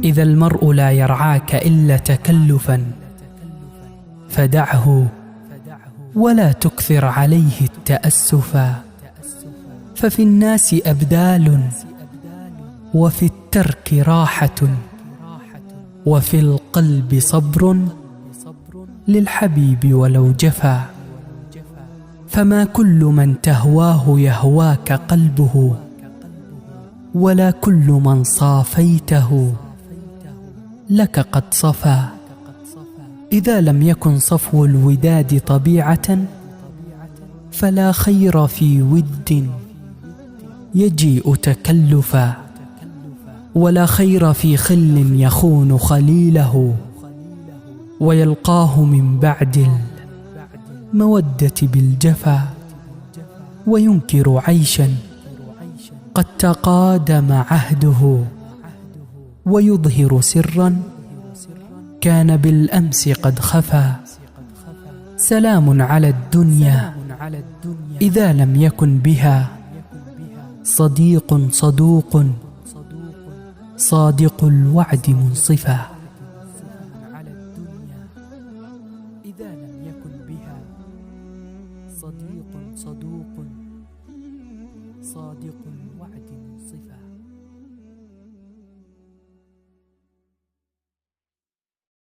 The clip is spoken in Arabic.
إذا المرء لا يرعاك إلا تكلفا فدعه ولا تكثر عليه التأسفا. ففي الناس أبدال وفي الترك راحة وفي القلب صبر للحبيب ولو جفا. فما كل من تهواه يهواك قلبه ولا كل من صافيته لك قد صفا. إذا لم يكن صفو الوداد طبيعة فلا خير في ود يجيء تكلفا. ولا خير في خل يخون خليله ويلقاه من بعد المودة بالجفا. وينكر عيشا قد تقادم عهده ويظهر سرا كان بالأمس قد خفا. سلام على الدنيا إذا لم يكن بها صديق صدوق صادق الوعد منصفا. إذا لم يكن بها صديق صدوق صادق الوعد منصفا.